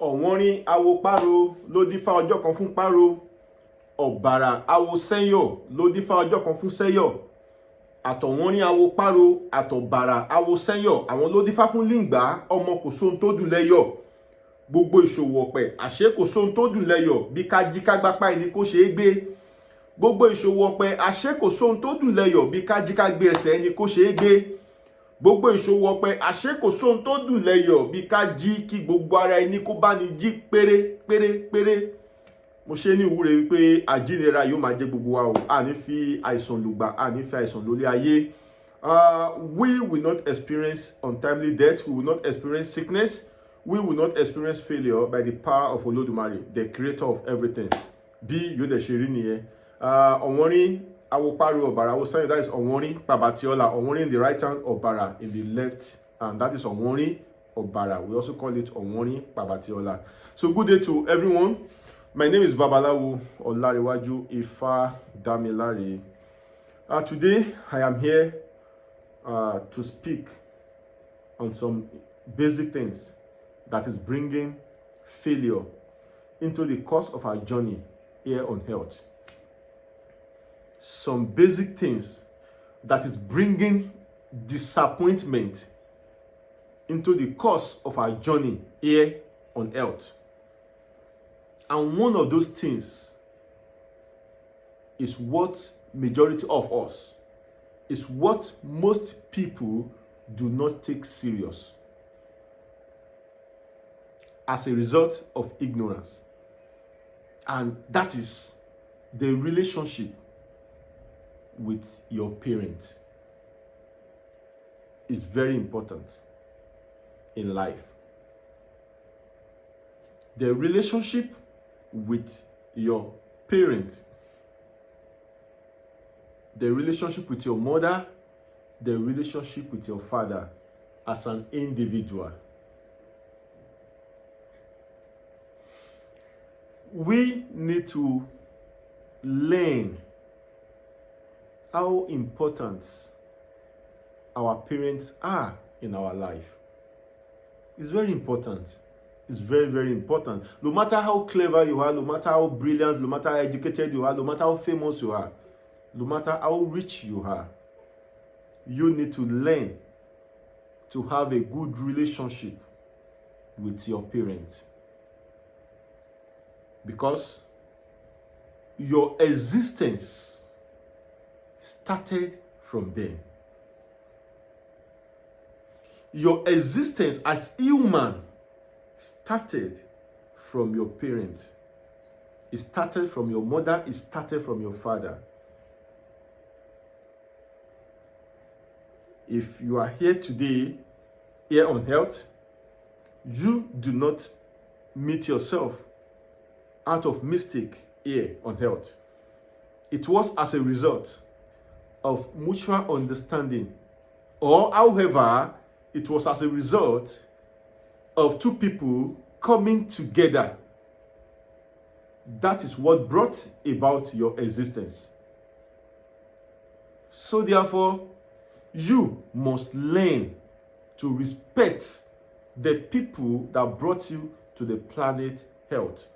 ọ̀wọ́nrín awo páro ló dífá ọjọ́ kan fún páro, ọ̀bàrà awo sẹ́yọ̀ ló dífá ọjọ́ kan fún sẹ́yọ̀, àtọ̀wọ́nrín awo páro àtọ̀bàrà awo sẹ́yọ̀ àwọn ló dífá fún lìngbà ọmọ kò sóhun tó dùn lẹ́yọ̀. Gbogbo ìṣòwò ọ̀pẹ àṣé kò sóhun tó dùn lẹ́yọ̀ bí ká jí ká gbápá ẹni kó ṣe é gbé. Gbogbo ìṣòwò ọ̀pẹ àṣé kò sóhun tó dùn lẹ́yọ̀ bí ká jí ká gbé ẹsẹ̀ ẹni kó ṣe é gbé. Gbogbo ìṣòwò ọ̀pẹ àṣé kò sóhun tó dùn lẹ́yọ̀ bí ká jí kí gbogbo ara ẹni kó bá ní jí péré. Mo ṣe ní ìwúre wípé àjíǹrere yóò máa jẹ́ gbogbo wa o. A ní fi àìsàn lùgbà, a ní fi àìsàn lólé ayé. We will not experience untimely death. We will not experience sickness. We will not experience failure by the power of Olódùmarè, the creator of everything. Bí yóò dẹ̀ ṣe rí nìyẹn. Ọ̀wọ́nrín awoparo ọ̀bàrà awosẹ́yìn, that is ọ̀wọ́nrín pàbàtíọ́lá. Ọ̀wọ́nrín in the right hand, ọ̀bàrà in the left, and that is ọ̀wọ́nrín ọ̀bàrà. We also call it ọ̀wọ́nrín pàbàtíọ́lá. So good day to everyone. My name is Babalawo Olarewaju Ifadamilare. Today I am here to speak on some basic things that is bringing failure into the course of our journey here on earth. Some basic things that is bringing disappointment into the course of our journey here on earth. And one of those things is what majority of us, is what most people do not take serious as a result of ignorance. And that is the relationship with your parent. Is very important in life. The relationship with your parent, the relationship with your mother, the relationship with your father as an individual. We need to learn how important our parents are in our life. It's very important. It's very, very important. No matter how clever you are, no matter how brilliant, no matter how educated you are, no matter how famous you are, no matter how rich you are, you need to learn to have a good relationship with your parents. Because your existence started from them. Your existence as human started from your parents. It started from your mother. It started from your father. If you are here today, here on earth, you do not meet yourself out of mistake here on earth. It was as a result of mutual understanding, or however, it was as a result of two people coming together. That is what brought about your existence. So therefore, you must learn to respect the people that brought you to the planet Earth.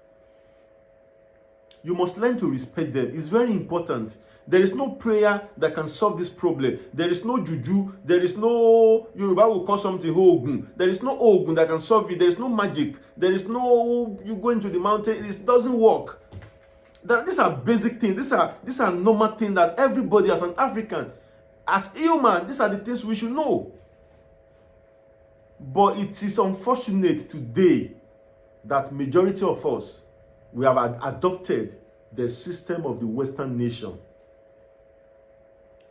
You must learn to respect them. It's very important. There is no prayer that can solve this problem. There is no juju. There is no, Yoruba will call something ogun. There is no ogun that can solve it. There is no magic. There is no, you go into the mountain. It doesn't work. These are basic things. These are normal things that everybody as an African, as human, these are the things we should know. But it is unfortunate today that majority of us, we have adopted the system of the Western nation.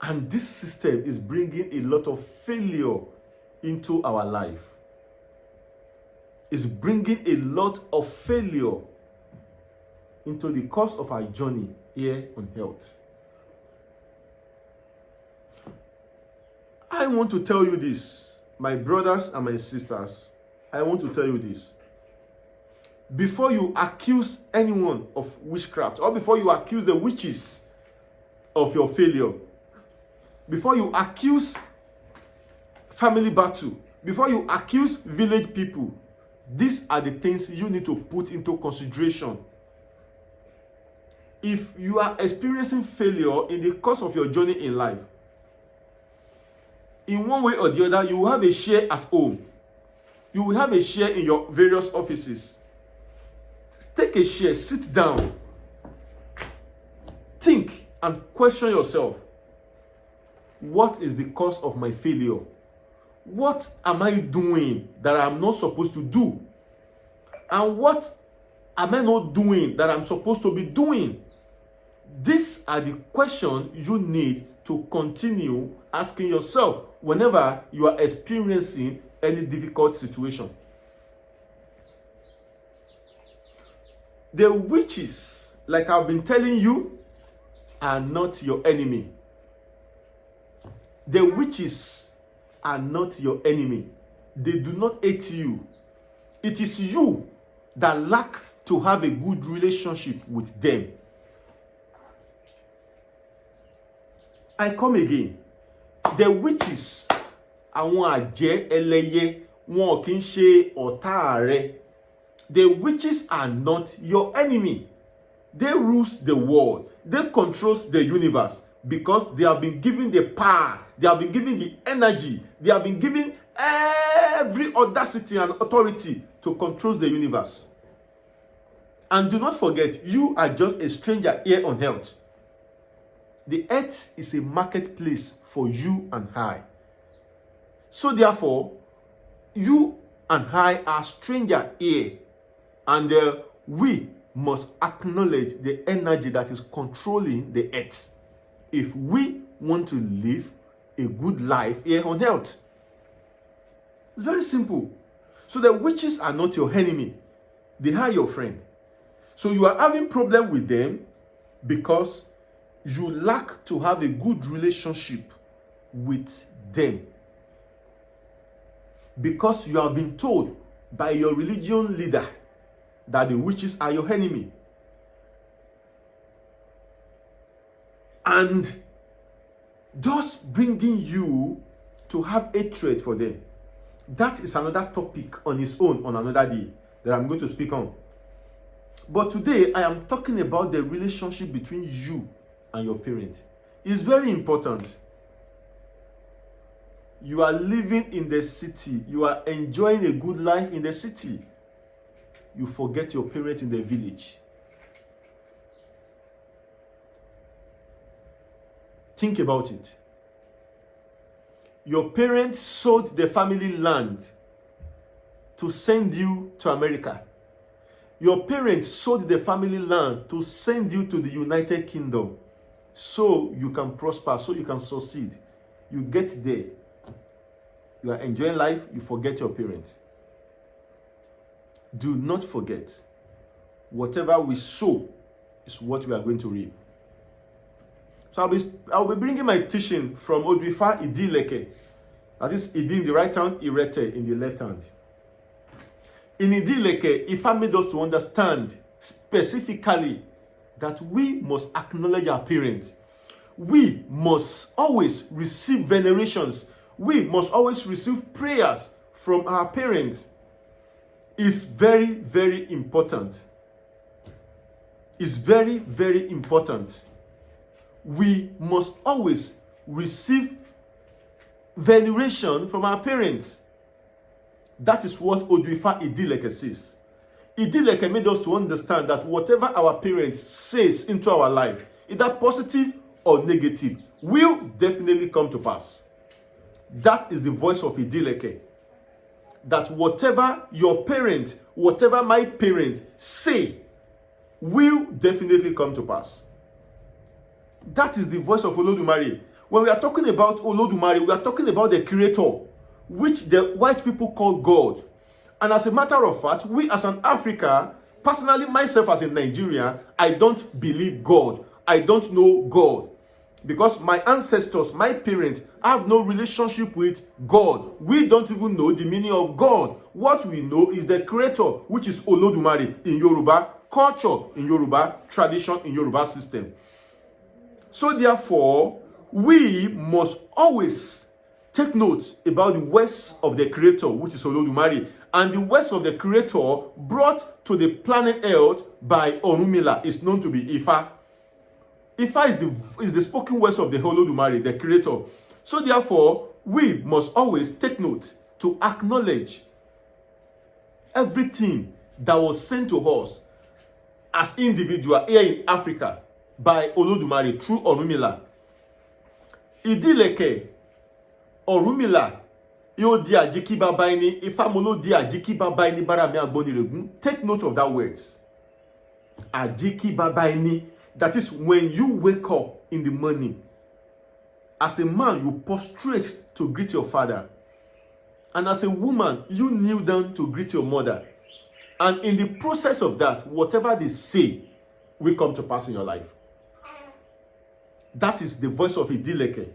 And this system is bringing a lot of failure into our life. It's bringing a lot of failure into the course of our journey here on earth. I want to tell you this, my brothers and my sisters. I want to tell you this. Before you accuse anyone of witchcraft, or before you accuse the witches of your failure, before you accuse family battle, before you accuse village people, These are the things you need to put into consideration. If you are experiencing failure in the course of your journey in life, in one way or the other, you will have a share at home. You will have a share in your various offices. Take a share, sit down, think and question yourself. What is the cause of my failure? What am I doing that I'm not supposed to do? And what am I not doing that I'm supposed to be doing? These are the questions you need to continue asking yourself whenever you are experiencing any difficult situation. The witches, like I've been telling you, are not your enemy. The witches are not your enemy. They do not hate you. It is you that lack to have a good relationship with them. I come again. The witches, àwọn àjẹ́ ẹlẹ́yẹ, wọn kì í ṣe ọ̀tá rẹ. The witches are not your enemy. They rule the world. They control the universe because they have been given the power. They have been given the energy. They have been given every audacity and authority to control the universe. And do not forget, you are just a stranger here on earth. The earth is a marketplace for you and I. So therefore, you and I are strangers here. And we must acknowledge the energy that is controlling the earth if we want to live a good life here on earth. It's very simple. So the witches are not your enemy. They are your friend. So you are having problem with them because you lack to have a good relationship with them. Because you have been told by your religion leader that the witches are your enemy. And thus bringing you to have hatred for them. That is another topic on its own on another day that I'm going to speak on. But today I am talking about the relationship between you and your parents. It's very important. You are living in the city. You are enjoying a good life in the city. You forget your parents in the village. Think about it. Your parents sold the family land to send you to America. Your parents sold the family land to send you to the United Kingdom so you can prosper, so you can succeed. You get there. You are enjoying life, you forget your parents. Do not forget, whatever we sow is what we are going to reap. So I'll be bringing my teaching from Odwifa Idileke. That is Idi in the right hand, Irete in the left hand. In Idileke, Ifa made us to understand specifically that we must acknowledge our parents. We must always receive venerations. We must always receive prayers from our parents. It's very, very important. It's very, very important. We must always receive veneration from our parents. That is what Odwifa Idileke says. Idileke made us to understand that whatever our parents says into our life, either positive or negative, will definitely come to pass. That is the voice of Idileke. That whatever your parents, whatever my parents say, will definitely come to pass. That is the voice of Olodumare. When we are talking about Olodumare, we are talking about the Creator, which the white people call God. And as a matter of fact, we as an Africa, personally myself as a Nigerian, I don't believe God. I don't know God. Because my ancestors, my parents, have no relationship with God. We don't even know the meaning of God. What we know is the Creator, which is Olodumare in Yoruba culture, in Yoruba tradition, in Yoruba system. So therefore, we must always take note about the words of the Creator, which is Olodumare, And the words of the Creator brought to the planet Earth by Orunmila is known to be Ifa. Ifa is the spoken words of the Olodumare, the Creator. So therefore, we must always take note to acknowledge everything that was sent to us as individual here in Africa by Olodumare through Orunmila. Idileke, Orunmila, yóò di àjíkí bàbá ẹni, Ifá mo ló di àjíkí bàbá ẹni bára mi àgbóniregun. Take note of that words. Àjíkí bàbá ẹni. That is when you wake up in the morning. As a man, you prostrate to greet your father. And as a woman, you kneel down to greet your mother. And in the process of that, whatever they say will come to pass in your life. That is the voice of Idileke.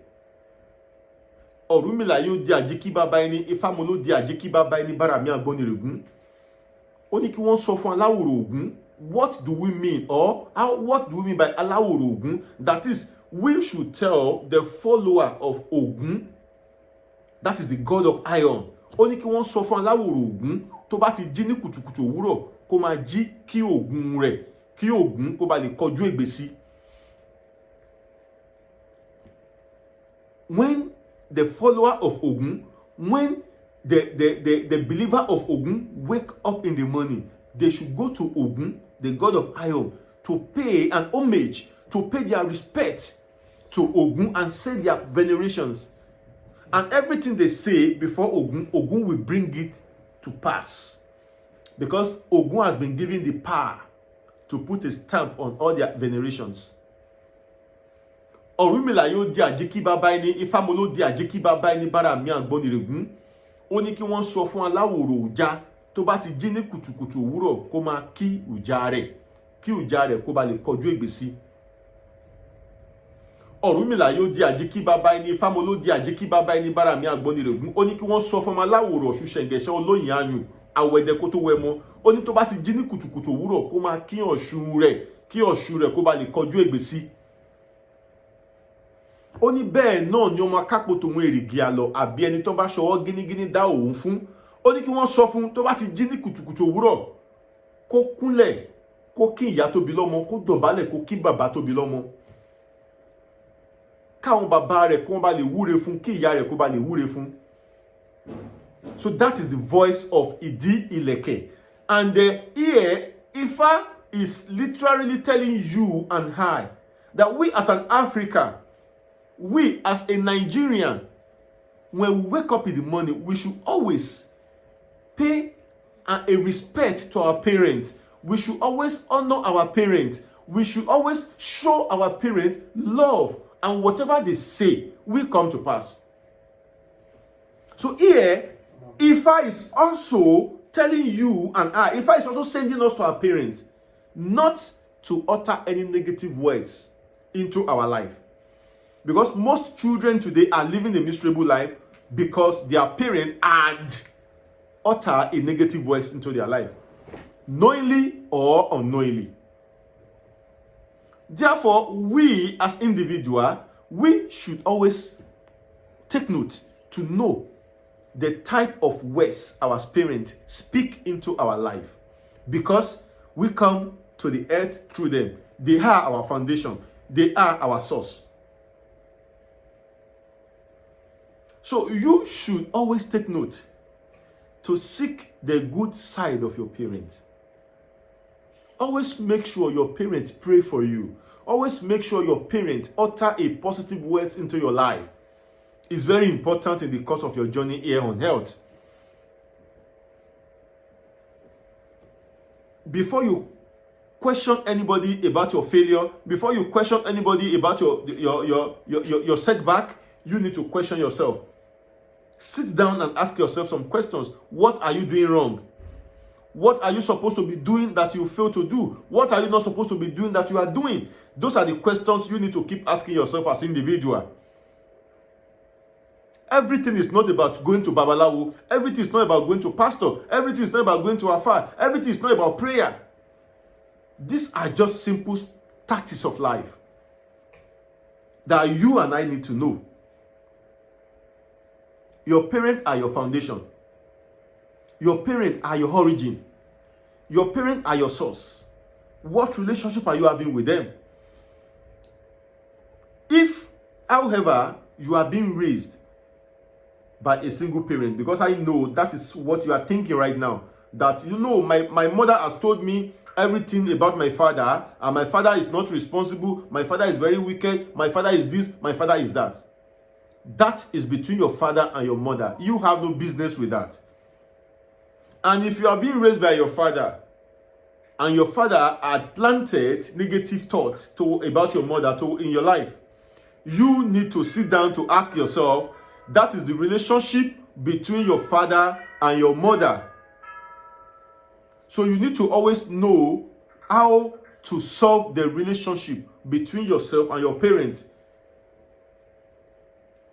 Orunmila yóò di àjíkí bàbá ẹni, Ifá mo ló di àjíkí bàbá ẹni bára mi àgbóniregun. Ó ní kí wọ́n sọ fún aláwòrò Ògún. What do we mean, or what do we mean by aláwòrò Ògún? That is, we should tell the follower of Ògún, that is the god of iron. Ó ní kí wọ́n sọ fún aláwòrò Ògún tó bá ti jí ní kùtùkùtù òwúrọ̀ kó máa jí kí Ògún rẹ̀, kí Ògún kó bá lè kọjú ègbé sí. When the follower of Ògún, when the believer of Ògún wake up in the morning, they should go to Ògún, the god of iron, to pay an homage, to pay their respect to Ògún and say their venerations. And everything they say before Ògún, Ògún will bring it to pass. Because Ògún has been given the power to put a stamp on all their venerations. Orunmila yóò di àjíkí bàbá ẹni, Ifá mo ló di àjíkí bàbá ẹni bára mi àgbóniregun. Ó ní kí wọ́n sọ fún aláwòrò Ọ̀já tó bá ti jí ní kùtùkùtù òwúrọ̀ kó máa kí Ọ̀já rẹ̀, kí Ọ̀já rẹ̀ kó bá lè kọjú ègbé sí. Orunmila yóò di àjíkí bàbá ẹni, Ifá mo ló di àjíkí bàbá ẹni bára mi àgbóniregun. Ó ní kí wọ́n sọ fún aláwòrò Ọ̀ṣun Ṣẹ̀ǹgẹ̀ṣẹ̀ olóyin ayùn àwẹ̀dẹ kó tó wẹ mọ́. Ó ní tó bá ti jí ní kùtùkùtù òwúrọ̀ kó máa kí Ọ̀ṣun rẹ̀ kó bá lè kọjú ègbé sí. Ó ní bẹ́ẹ̀ náà ni ọmọ akápò tòun èrìgì àlọ́ àbí ẹni tó bá ṣọwọ́ gínígíní dá òun fún. Ó ní kí wọ́n sọ fún tó bá ti jí ní kùtùkùtù òwúrọ̀ kó kúnlẹ̀, kó kí ìyá tó bí lọ́mọ, kó dọ̀bálẹ̀ kó kí bàbá tó bí lọ́mọ. Káwọn bàbá rẹ̀ kó bá lè wúre fún, kí ìyá rẹ̀ kó bá lè wúre fún. So that is the voice of Idileke. And here, Ifa is literally telling you and I that we as an African, we as a Nigerian, when we wake up in the morning, we should always pay a respect to our parents. We should always honor our parents. We should always show our parents love, and whatever they say will come to pass. So here, Ifa is also telling you and I, Ifa is also sending us to our parents not to utter any negative words into our life. Because most children today are living a miserable life because their parents had uttered a negative voice into their life, knowingly or unknowingly. Therefore, we as individuals, we should always take note to know the type of words our parents speak into our life, because we come to the earth through them. They are our foundation. They are our source. So you should always take note to seek the good side of your parents. Always make sure your parents pray for you. Always make sure your parents utter a positive words into your life. It's very important in the course of your journey here on earth. Before you question anybody about your failure, before you question anybody about your setback, you need to question yourself. Sit down and ask yourself some questions. What are you doing wrong? What are you supposed to be doing that you fail to do? What are you not supposed to be doing that you are doing? Those are the questions you need to keep asking yourself as an individual. Everything is not about going to Babalawo. Everything is not about going to pastor. Everything is not about going to Afar. Everything is not about prayer. These are just simple tactics of life that you and I need to know. Your parents are your foundation. Your parents are your origin. Your parents are your source. What relationship are you having with them? If, however, you are being raised by a single parent, because I know that is what you are thinking right now, that my mother has told me everything about my father, and my father is not responsible, my father is very wicked, my father is this, my father is that. That is between your father and your mother. You have no business with that. And if you are being raised by your father, and your father had planted negative thoughts about your mother in your life, you need to sit down to ask yourself, that is the relationship between your father and your mother. So you need to always know how to solve the relationship between yourself and your parents.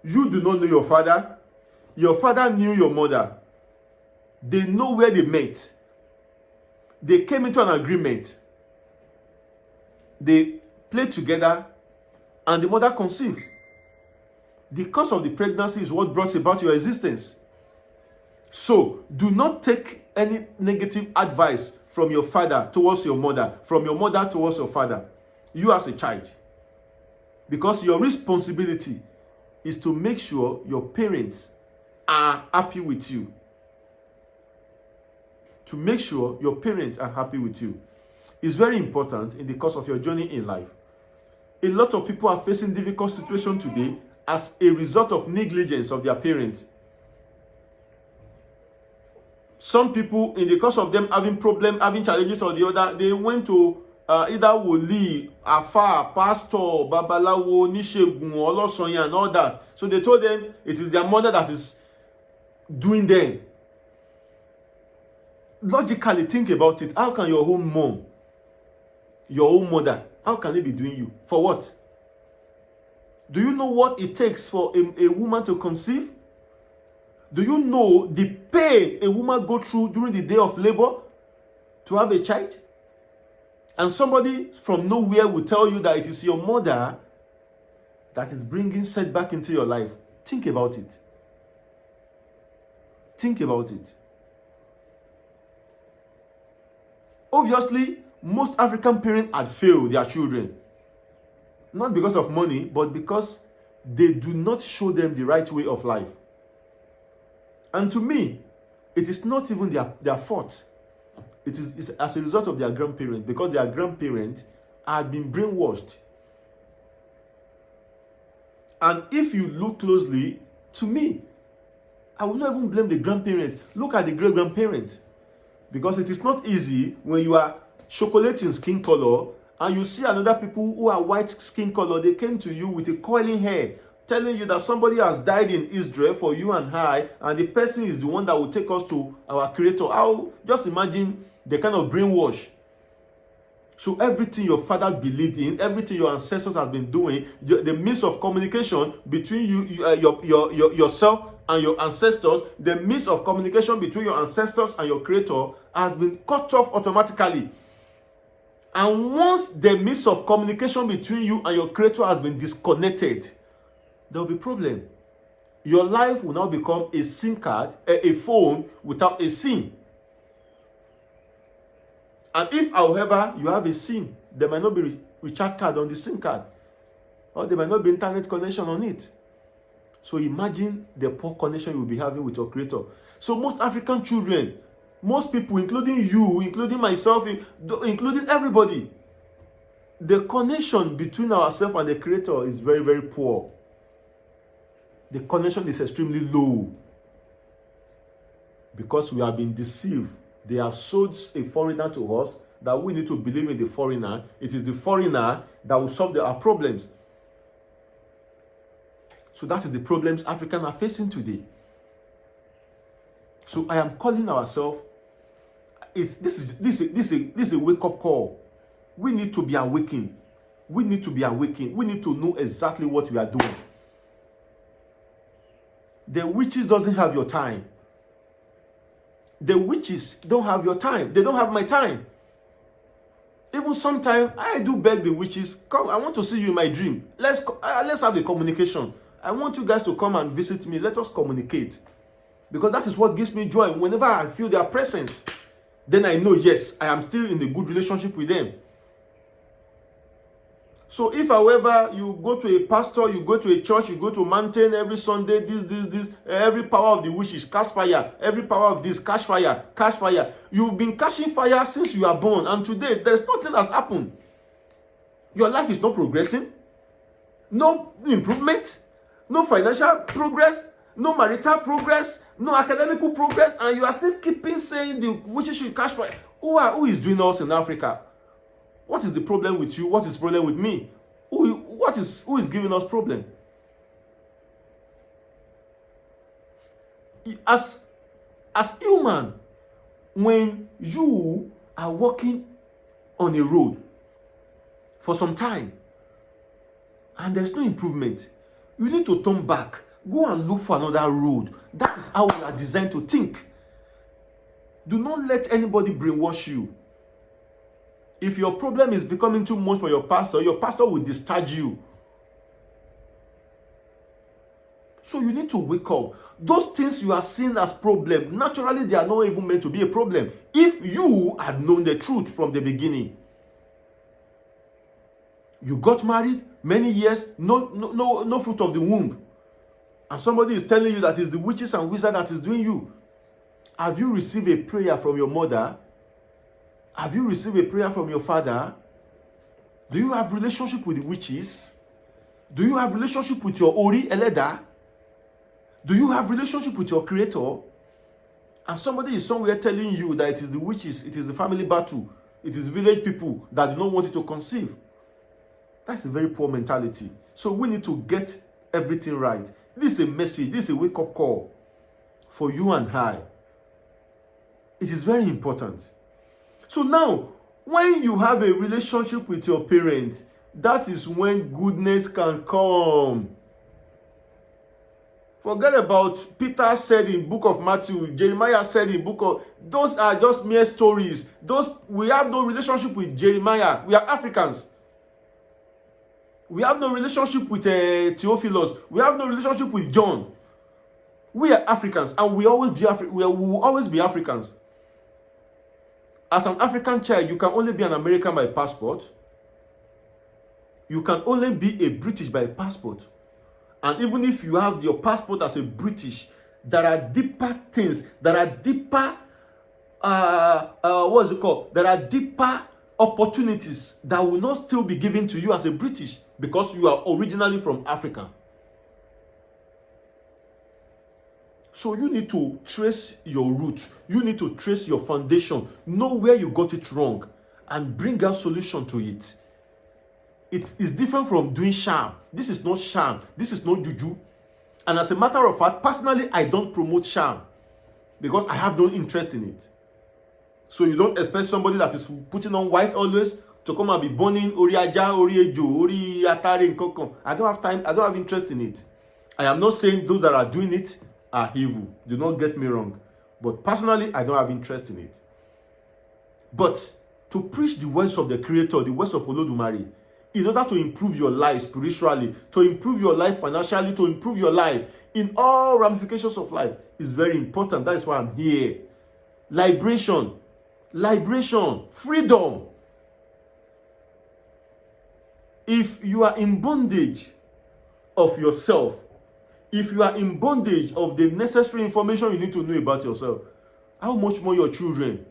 You do not know your father. Your father knew your mother. They know where they met. They came into an agreement. They played together and the mother conceived. The cause of the pregnancy is what brought about your existence. So do not take any negative advice from your father towards your mother, from your mother towards your father, you as a child. Because your responsibility is to make sure your parents are happy with you. To make sure your parents are happy with you is very important in the course of your journey in life. A lot of people are facing difficult situations today as a result of negligence of their parents. Some people, in the course of them having problems, having challenges or the other, they went to either Woli, Afa, Pastor, Babalawo, Nishegun, Olosonya, and all that. So they told them it is their mother that is doing them. Logically, think about it. How can your own mom, your own mother, how can they be doing you? For what? Do you know what it takes for a woman to conceive? Do you know the pain a woman goes through during the day of labor to have a child? And somebody from nowhere will tell you that it is your mother that is bringing setback into your life. Think about it. Think about it. Obviously, most African parents had failed their children. Not because of money, but because they do not show them the right way of life. And to me, it is not even their fault. It's as a result of their grandparents, because their grandparents had been brainwashed. And if you look closely, to me, I will not even blame the grandparents. Look at the great-grandparents. Because it is not easy when you are chocolating skin color and you see another people who are white skin color, they came to you with a coiling hair, telling you that somebody has died in Israel for you and I, and the person is the one that will take us to our Creator. Just imagine the kind of brainwash. So everything your father believed in, everything your ancestors have been doing, the means of communication between yourself and your ancestors, the means of communication between your ancestors and your Creator has been cut off automatically. And once the means of communication between you and your Creator has been disconnected, there will be a problem. Your life will now become a SIM card, a phone without a SIM. And if, however, you have a SIM, there might not be recharge card on the SIM card, or there might not be internet connection on it. So imagine the poor connection you'll be having with your Creator. So most African children, most people, including you, including myself, including everybody, the connection between ourselves and the Creator is very, very poor. The connection is extremely low because we have been deceived. They have sold a foreigner to us that we need to believe in the foreigner. It is the foreigner that will solve our problems. So that is the problems Africans are facing today. So I am calling ourselves. This is a wake-up call. We need to be awakened. We need to be awakened. We need to know exactly what we are doing. The witches doesn't have your time. The witches don't have your time. They don't have my time. Even sometimes I do beg the witches, come, I want to see you in my dream. Let's have a communication. I want you guys to come and visit me. Let us communicate. Because that is what gives me joy. Whenever I feel their presence, then I know, yes, I am still in a good relationship with them. So if, however, you go to a pastor, you go to a church, you go to a mountain every Sunday, this, every power of the witches, catch fire, every power of this, catch fire, catch fire. You've been catching fire since you are born, and today, there's nothing that's happened. Your life is not progressing, no improvement, no financial progress, no marital progress, no academical progress, and you are still keeping saying the witches should catch fire. Who is doing us in Africa? What is the problem with you? What is the problem with me? Who is giving us problem? As human, when you are walking on a road for some time and there's no improvement, you need to turn back. Go and look for another road. That is how we are designed to think. Do not let anybody brainwash you. If your problem is becoming too much for your pastor will discharge you. So you need to wake up. Those things you are seeing as problem, naturally they are not even meant to be a problem. If you had known the truth from the beginning. You got married many years, no fruit of the womb. And somebody is telling you that it's the witches and wizards that is doing you. Have you received a prayer from your mother? Have you received a prayer from your father? Do you have relationship with the witches? Do you have relationship with your Ori Eleda? Do you have relationship with your creator? And somebody is somewhere telling you that it is the witches, it is the family battle, it is village people that do not want you to conceive. That's a very poor mentality. So we need to get everything right. This is a message, this is a wake-up call for you and I. It is very important. So now, when you have a relationship with your parents, that is when goodness can come. Forget about Peter said in book of Matthew, Jeremiah said in book of... Those are just mere stories. We have no relationship with Jeremiah. We are Africans. We have no relationship with Theophilus. We have no relationship with John. We are Africans, and we will always be Africans. As an African child, you can only be an American by passport. You can only be a British by passport. And even if you have your passport as a British, there are deeper things, there are deeper, There are deeper opportunities that will not still be given to you as a British because you are originally from Africa. So you need to trace your roots. You need to trace your foundation. Know where you got it wrong and bring out solution to it. It's different from doing sham. This is not sham. This is not juju. And as a matter of fact, personally, I don't promote sham because I have no interest in it. So you don't expect somebody that is putting on white always to come and be burning ori aja, ori ejo, ori atari nkoko. I don't have time. I don't have interest in it. I am not saying those that are doing it are evil. Do not get me wrong. But personally, I don't have interest in it. But to preach the words of the Creator, the words of Olodumare, in order to improve your life spiritually, to improve your life financially, to improve your life in all ramifications of life, is very important. That is why I'm here. Liberation, freedom. If you are in bondage of yourself, if you are in bondage of the necessary information you need to know about yourself, how much more your children?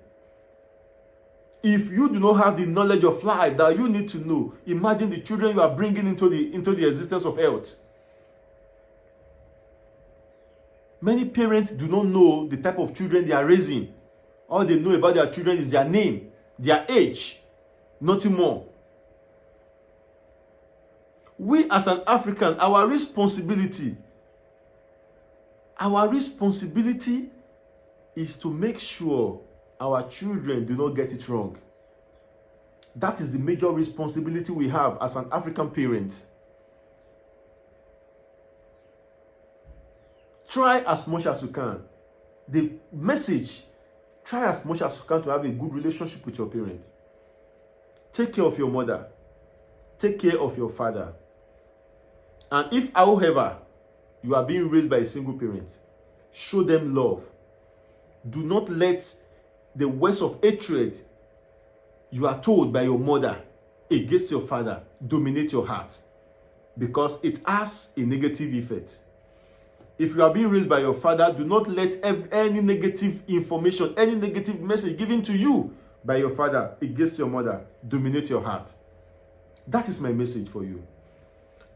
If you do not have the knowledge of life that you need to know, imagine the children you are bringing into the existence of health. Many parents do not know the type of children they are raising. All they know about their children is their name, their age, nothing more. We as an African, our responsibility is to make sure our children do not get it wrong. That is the major responsibility we have as an African parent. Try as much as you can. The message, try as much as you can to have a good relationship with your parents. Take care of your mother. Take care of your father. And if, however, you are being raised by a single parent, Show them love. Do not let the words of hatred you are told by your mother against your father dominate your heart, because it has a negative effect. If you are being raised by your father, do not let any negative information, any negative message given to you by your father against your mother dominate your heart. That is my message for you.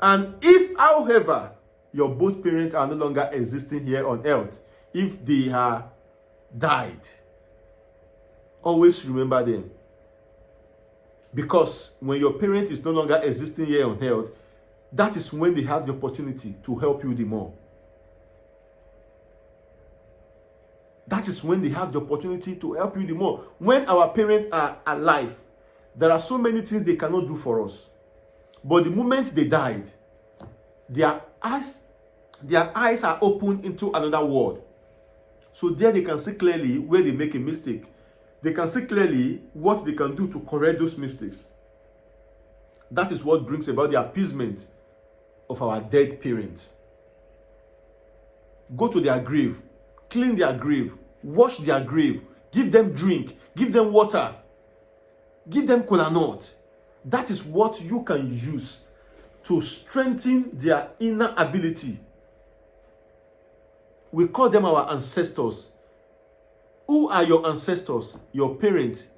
And if, however, your both parents are no longer existing here on earth, if they are died, always remember them. Because when your parent is no longer existing here on earth, that is when they have the opportunity to help you the more. That is when they have the opportunity to help you the more. When our parents are alive, there are so many things they cannot do for us. But the moment they died, their eyes are opened into another world. So there they can see clearly where they make a mistake. They can see clearly what they can do to correct those mistakes. That is what brings about the appeasement of our dead parents. Go to their grave, clean their grave, wash their grave, give them drink, give them water, give them kola nut. That is what you can use to strengthen their inner ability. We call them our ancestors. Who are your ancestors? Your parents,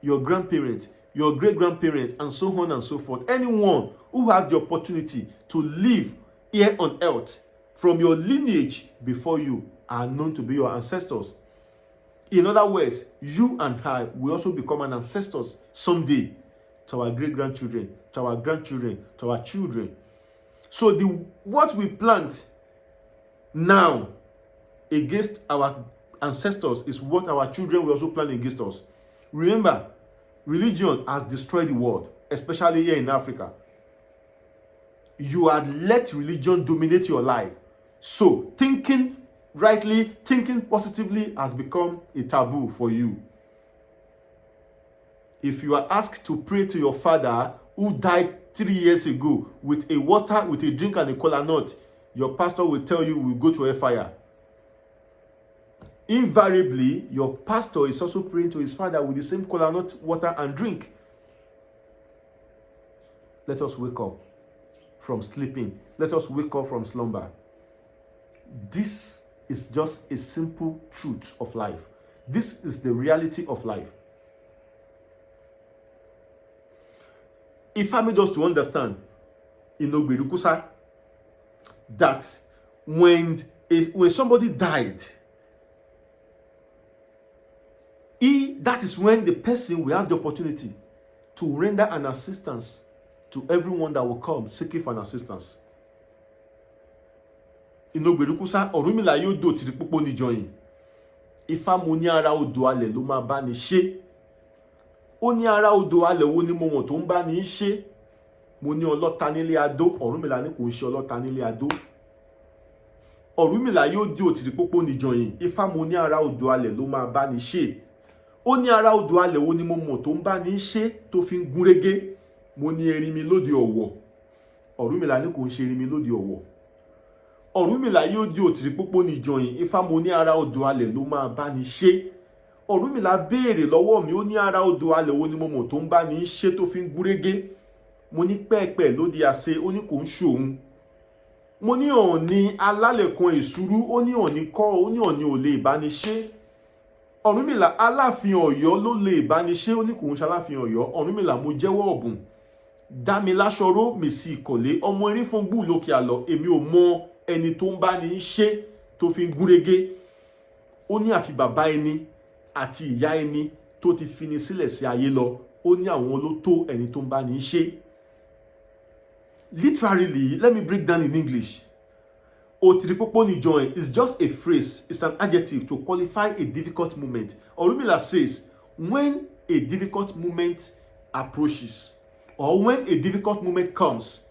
your grandparents, your great-grandparents, and so on and so forth. Anyone who has the opportunity to live here on earth from your lineage before you are known to be your ancestors. In other words, you and I will also become an ancestors someday to our great-grandchildren, to our grandchildren, to our children. So what we plant now against our ancestors is what our children will also plant against us. Remember, religion has destroyed the world, especially here in Africa. You had let religion dominate your life. So thinking rightly, thinking positively has become a taboo for you. If you are asked to pray to your father who died 3 years ago with a water, with a drink and a kola nut, your pastor will tell you will go to a fire. Invariably, your pastor is also praying to his father with the same kola nut, water and drink. Let us wake up from sleeping. Let us wake up from slumber. This is just a simple truth of life. This is the reality of life. If I made us to understand in Ogberukusa that when somebody died, that is when the person will have the opportunity to render an assistance to everyone that will come seeking for an assistance. In Ogberukusa, Ọ̀rúnmìlà yóò dò tìrì púpọ̀ níjọyìn. Ifá mo ní ara odò alẹ̀ ló máa bá ní ṣe. Ó ní ara odò alẹ̀ wo ni mo mọ̀ tó ń bá ní ṣe. Mo ní ọlọ́ta nílé adó. Ọ̀rúnmìlà ní kò ń ṣe ọlọ́ta nílé adó. Ọ̀rúnmìlà yóò dò tìrì púpọ̀ níjọyìn. Ifá mo ní ara odò alẹ̀ ló máa bá ní ṣe. Ó ní ara odò alẹ̀ wo ni mo mọ̀ tó ń bá ní ṣe tó fi ń gúnrégé. Mo ní erinmi lóde Ọ̀wọ̀. Ọ̀rúnmìlà ní kò ń ṣe erinmi lóde Ọ̀wọ̀. Ọ̀rúnmìlà yóò di òtìrí pópó ní ìjọyìn. Ifá mo ní ara odò alẹ̀ ló máa bá ní ṣe. Ọ̀rúnmìlà béèrè lọ́wọ́ mi, ó ní ara odò alẹ̀ wo ni mo mọ̀ tó ń bá ní ṣe tó fi ń gúrégé. Mo ní pẹ́ẹ̀pẹ́ ló di àṣẹ, ó ní kò ń ṣòun. Mo ní Ọ̀ọ̀ni alálẹ̀kan èsúrú, ó ní Ọ̀ọ̀ni kọ́, ó ní Ọ̀ọ̀ni ò lè bá ní ṣe. Ọ̀rúnmìlà Aláàfin Ọ̀yọ́ ló lè bá ní ṣe, ó ní kò ń ṣe Aláàfin Ọ̀yọ́. Ọ̀rúnmìlà mo jẹ́wọ́ ọ̀bùn. Dá mi láṣọró, mèsì ìkọ̀lé, ọmọ erin fún gbù lókè àlọ́, èmi ò mọ ẹni tó ń bá ní ṣe tó fi ń gúnrégé. Ó ní àfi bàbá ẹni àti ìyá ẹni tó ti fini sílẹ̀ sí ayé lọ, ó ní àwọn ló tó ẹni tó ń bá ní ṣe. Literally, let me break down in English. Otiripopo níjọyìn is just a phrase, it's an adjective to qualify a difficult moment. Ọ̀rúnmìlà says, when a difficult moment approaches, or when a difficult moment comes,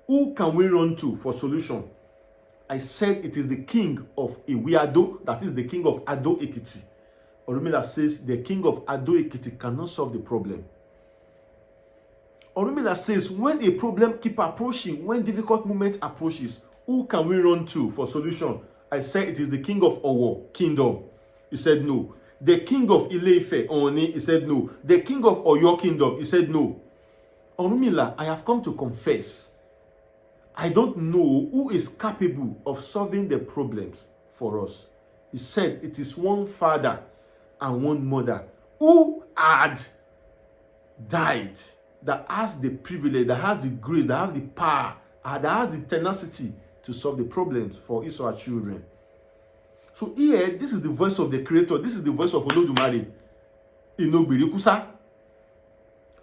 who can we run to for solution? I said it is the king of Iwe-Ado, that is the king of Ado Ekiti. Ọ̀rúnmìlà says the king of Ado Ekiti cannot solve the problem. Ọ̀rúnmìlà says when a problem keep approaching, when difficult moment approaches, who can we run to for solution? I said it is the king of Owo kingdom. He said no. The king of Ile-Ife, Oni, he said no. The king of Oyo kingdom, he said no. Orunmila, I have come to confess. I don't know who is capable of solving the problems for us. He said it is one father and one mother who had died, that has the privilege, that has the grace, that has the power, that has the tenacity to solve the problems for his or her children. So here, this is the voice of the Creator. This is the voice of Olodumare. Inogbirikusa.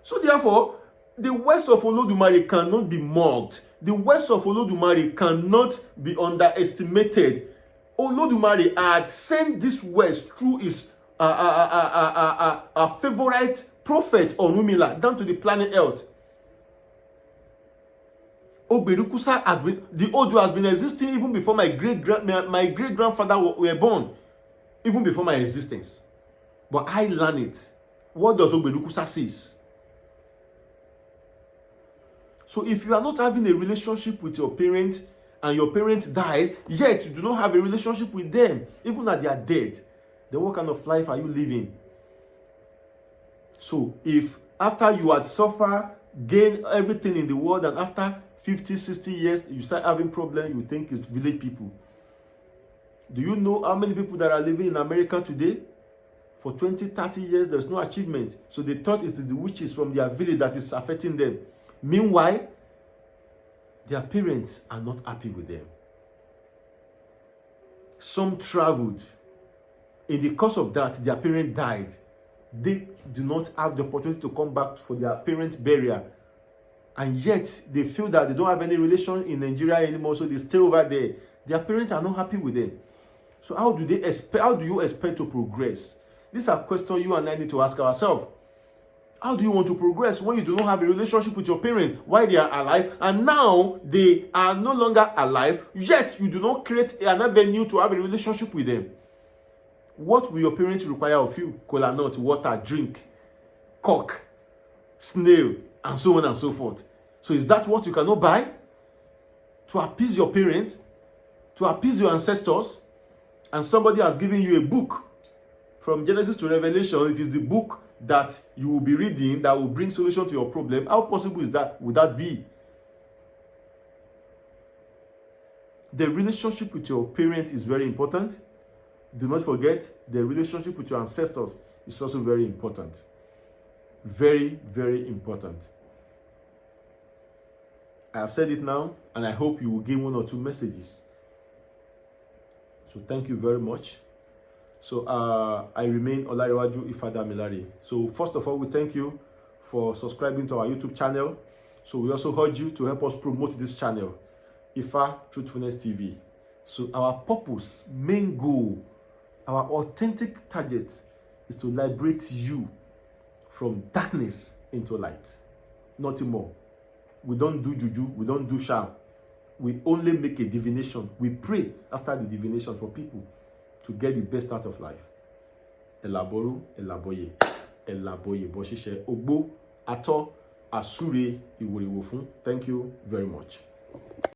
So therefore, the words of Olodumare cannot be mocked. The words of Olodumare cannot be underestimated. Olodumare had sent these words through his favorite prophet Orunmila down to the planet Earth. Ogbirikusa has been, the audio has been existing even before my great grandfather were born, even before my existence. But I learned it. What does Ogbirikusa say? So if you are not having a relationship with your parents and your parents died, yet you do not have a relationship with them, even that they are dead, then what kind of life are you living? So if after you had suffered, gained everything in the world, and after 50, 60 years, you start having problems, you think it's village people. Do you know how many people that are living in America today? For 20, 30 years, there's no achievement. So they thought it's the witches from their village that is affecting them. Meanwhile, their parents are not happy with them. Some traveled. In the course of that, their parent died. They do not have the opportunity to come back for their parents' burial. And yet, they feel that they don't have any relation in Nigeria anymore, so they stay over there. Their parents are not happy with them. So how do you expect to progress? These are questions you and I need to ask ourselves. How do you want to progress when you do not have a relationship with your parents while they are alive, and now they are no longer alive, yet you do not create an avenue to have a relationship with them? What will your parents require of you? Cola nut, water, drink, cock, snail, and so on and so forth. So is that what you cannot buy? To appease your parents? To appease your ancestors? And somebody has given you a book. From Genesis to Revelation, it is the book that you will be reading that will bring solution to your problem. How possible is that? Would that be? The relationship with your parents is very important. Do not forget, the relationship with your ancestors is also very important. Very, very important. I have said it now, and I hope you will gain one or two messages. So thank you very much. So I remain Olarewaju Ifadamilare. So first of all, we thank you for subscribing to our YouTube channel. So we also urge you to help us promote this channel, Ifa Truthfulness TV. So our purpose, main goal, our authentic target is to liberate you from darkness into light. Nothing more. We don't do juju, we don't do charm. We only make a divination. We pray after the divination for people to get the best out of life. Elaboru, elaboye, elaboye, boshishe, ogbo, ato, asure, iworiwo fun. Thank you very much.